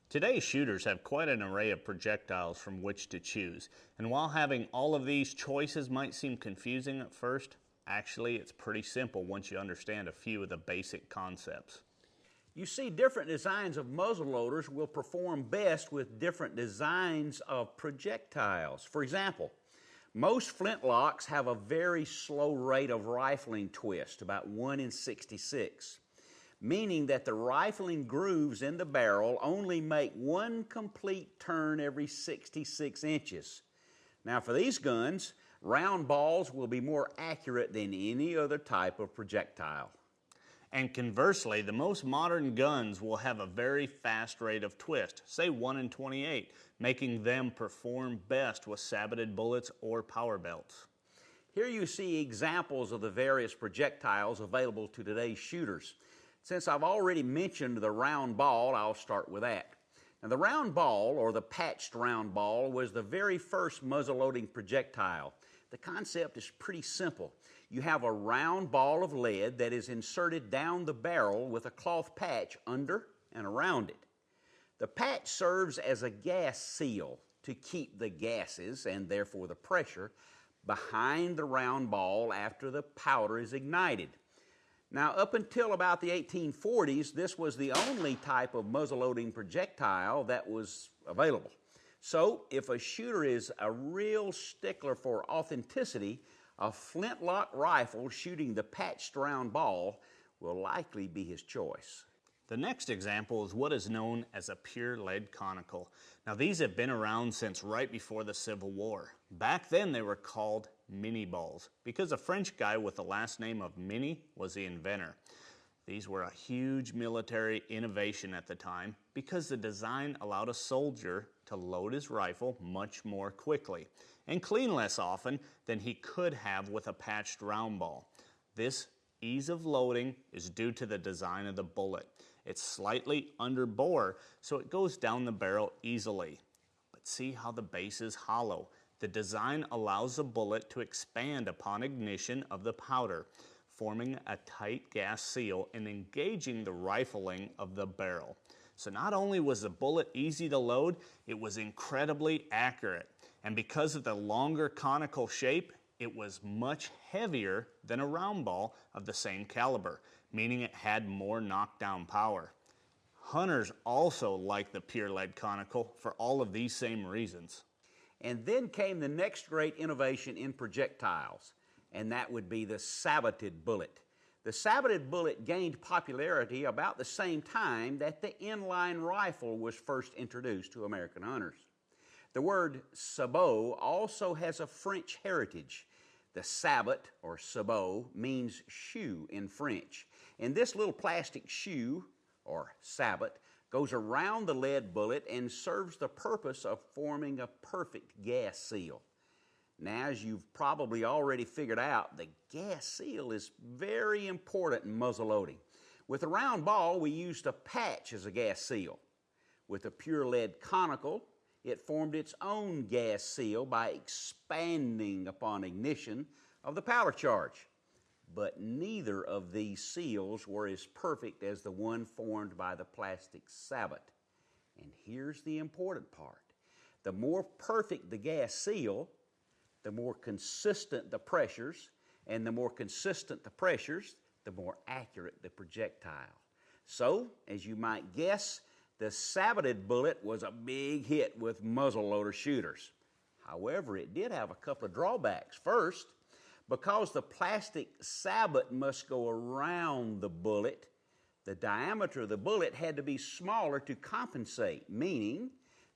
Today's shooters have quite an array of projectiles from which to choose, and while having all of these choices might seem confusing at first, actually it's pretty simple once you understand a few of the basic concepts. You see, different designs of muzzle loaders will perform best with different designs of projectiles. For example, most flintlocks have a very slow rate of rifling twist, about 1 in 66. Meaning that the rifling grooves in the barrel only make one complete turn every 66 inches. Now for these guns, round balls will be more accurate than any other type of projectile. And conversely, the most modern guns will have a very fast rate of twist, say 1 in 28, making them perform best with saboted bullets or power belts. Here you see examples of the various projectiles available to today's shooters. Since I've already mentioned the round ball, I'll start with that. Now the round ball, or the patched round ball, was the very first muzzle-loading projectile. The concept is pretty simple. You have a round ball of lead that is inserted down the barrel with a cloth patch under and around it. The patch serves as a gas seal to keep the gases, and therefore the pressure, behind the round ball after the powder is ignited. Now, up until about the 1840s, this was the only type of muzzle-loading projectile that was available. So, if a shooter is a real stickler for authenticity, a flintlock rifle shooting the patched round ball will likely be his choice. The next example is what is known as a pure lead conical. Now these have been around since right before the Civil War. Back then they were called mini balls because a French guy with the last name of Mini was the inventor. These were a huge military innovation at the time because the design allowed a soldier to load his rifle much more quickly and clean less often than he could have with a patched round ball. This ease of loading is due to the design of the bullet. It's slightly underbore, so it goes down the barrel easily. But see how the base is hollow. The design allows the bullet to expand upon ignition of the powder, forming a tight gas seal and engaging the rifling of the barrel. So not only was the bullet easy to load, it was incredibly accurate. And because of the longer conical shape, it was much heavier than a round ball of the same caliber, meaning it had more knockdown power. Hunters also like the pure lead conical for all of these same reasons. And then came the next great innovation in projectiles, and that would be the saboted bullet. The saboted bullet gained popularity about the same time that the inline rifle was first introduced to American hunters. The word sabot also has a French heritage. The sabot, or sabot, means shoe in French. And this little plastic shoe, or sabot, goes around the lead bullet and serves the purpose of forming a perfect gas seal. Now, as you've probably already figured out, the gas seal is very important in muzzle loading. With a round ball, we used a patch as a gas seal. With a pure lead conical, it formed its own gas seal by expanding upon ignition of the powder charge. But neither of these seals were as perfect as the one formed by the plastic sabot. And here's the important part. The more perfect the gas seal, the more consistent the pressures, and the more consistent the pressures, the more accurate the projectile. So, as you might guess, the saboted bullet was a big hit with muzzleloader shooters. However, it did have a couple of drawbacks. First, because the plastic sabot must go around the bullet, the diameter of the bullet had to be smaller to compensate, meaning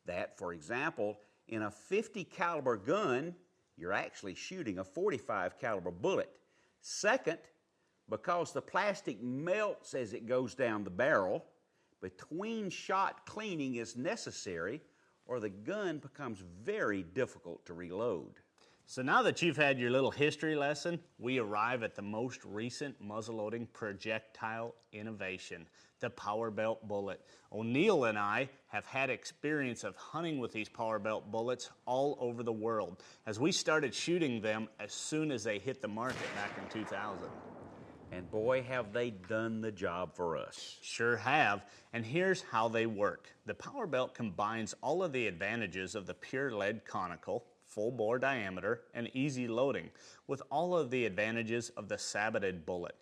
that, for example, in a 50 caliber gun, you're actually shooting a 45 caliber bullet. Second, because the plastic melts as it goes down the barrel, between shot cleaning is necessary or the gun becomes very difficult to reload. So now that you've had your little history lesson, we arrive at the most recent muzzleloading projectile innovation, the power belt bullet. O'Neill and I have had experience of hunting with these power belt bullets all over the world as we started shooting them as soon as they hit the market back in 2000. And boy, have they done the job for us. Sure have, and here's how they work. The power belt combines all of the advantages of the pure lead conical, full bore diameter, and easy loading, with all of the advantages of the saboted bullet.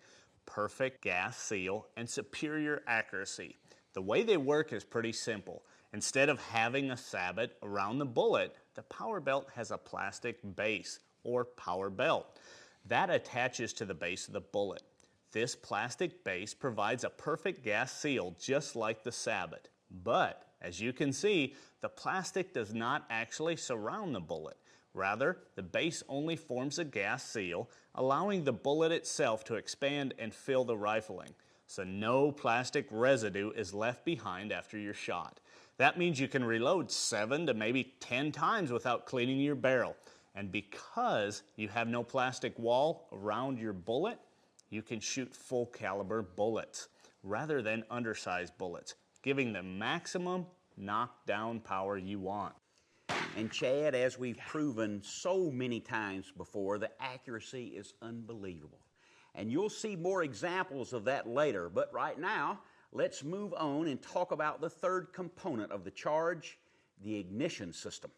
Perfect gas seal and superior accuracy. The way they work is pretty simple. Instead of having a sabot around the bullet, the power belt has a plastic base, or power belt, that attaches to the base of the bullet. This plastic base provides a perfect gas seal just like the sabot. But, as you can see, the plastic does not actually surround the bullet. Rather, the base only forms a gas seal, allowing the bullet itself to expand and fill the rifling. So no plastic residue is left behind after your shot. That means you can reload 7 to maybe 10 times without cleaning your barrel. And because you have no plastic wall around your bullet, you can shoot full caliber bullets rather than undersized bullets, giving the maximum knockdown power you want. And Chad, as we've proven so many times before, the accuracy is unbelievable. And you'll see more examples of that later, but right now, let's move on and talk about the third component of the charge, the ignition system.